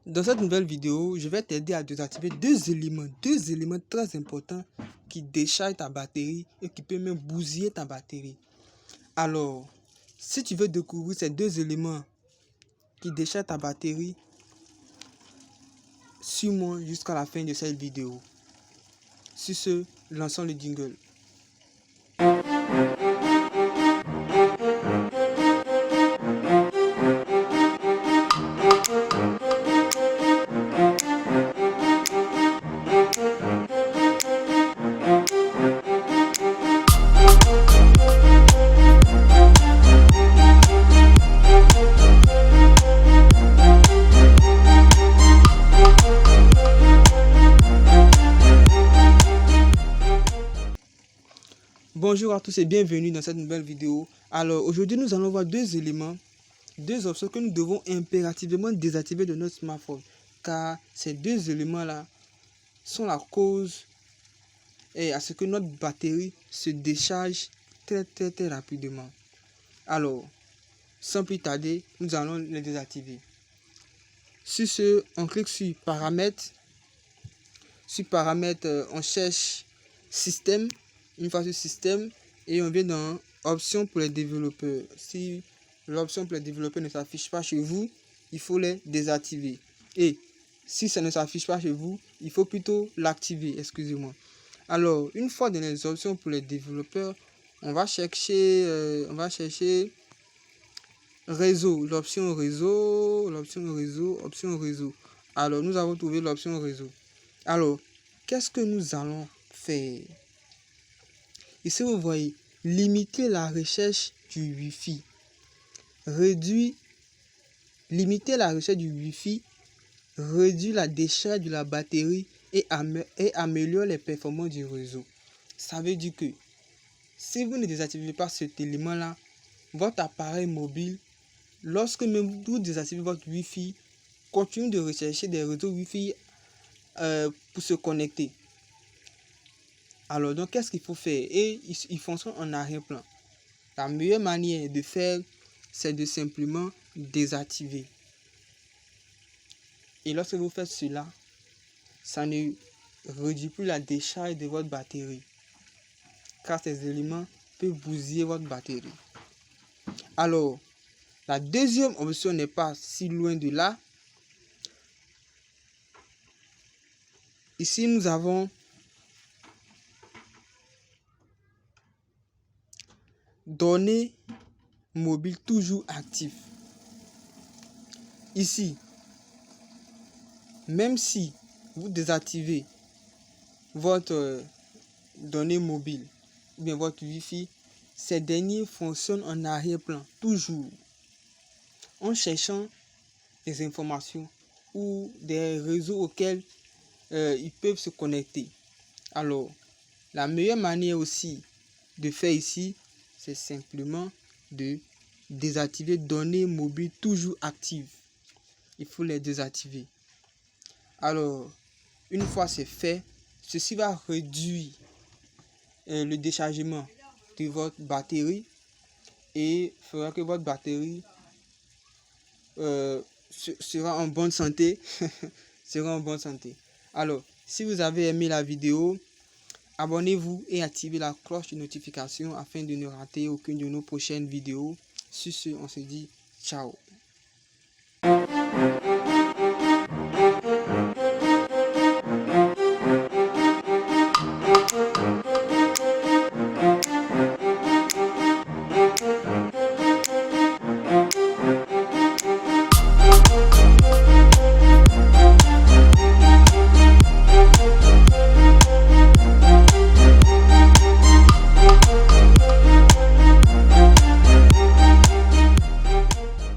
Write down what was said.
Dans cette nouvelle vidéo, je vais t'aider à désactiver deux éléments très importants qui déchargent ta batterie et qui peuvent même bousiller ta batterie. Alors, si tu veux découvrir ces deux éléments qui déchargent ta batterie, suis-moi jusqu'à la fin de cette vidéo. Sur ce, lançons le jingle. Bonjour à tous et bienvenue dans cette nouvelle vidéo. Alors aujourd'hui nous allons voir deux éléments, deux options que nous devons impérativement désactiver de notre smartphone. Car ces deux éléments-là sont la cause à ce que notre batterie se décharge très rapidement. Alors, sans plus tarder, nous allons les désactiver. Sur ce, on clique sur paramètres. Sur paramètres, on cherche système. Une fois sur système, et on vient dans options pour les développeurs. Si l'option pour les développeurs ne s'affiche pas chez vous, il faut les désactiver. Et si ça ne s'affiche pas chez vous, il faut plutôt l'activer, excusez-moi. Alors, une fois dans les options pour les développeurs, on va chercher réseau, l'option réseau. Alors, nous avons trouvé l'option réseau. Alors, qu'est-ce que nous allons faire? Ici, vous voyez, limiter la recherche du Wi-Fi. Limiter la recherche du Wi-Fi réduit la décharge de la batterie et améliore les performances du réseau. Ça veut dire que si vous ne désactivez pas cet élément-là, votre appareil mobile, lorsque même vous désactivez votre Wi-Fi, continue de rechercher des réseaux Wi-Fi pour se connecter. Alors, donc, qu'est-ce qu'il faut faire? Et il fonctionne en arrière-plan. La meilleure manière de faire, c'est de simplement désactiver. Et lorsque vous faites cela, ça ne réduit plus la décharge de votre batterie. Car ces éléments peuvent bousiller votre batterie. Alors, la deuxième option n'est pas si loin de là. Ici, nous avons données mobiles toujours actives. Ici, même si vous désactivez votre donnée mobile ou bien votre Wi-Fi, ces derniers fonctionnent en arrière-plan, toujours, en cherchant des informations ou des réseaux auxquels ils peuvent se connecter. Alors, la meilleure manière aussi de faire ici, c'est simplement de désactiver données mobiles toujours actives. Il faut les désactiver. Alors, une fois c'est fait, ceci va réduire le déchargement de votre batterie et fera que votre batterie sera en bonne santé. Alors, si vous avez aimé la vidéo, abonnez-vous et activez la cloche de notification afin de ne rater aucune de nos prochaines vidéos. Sur ce, on se dit ciao.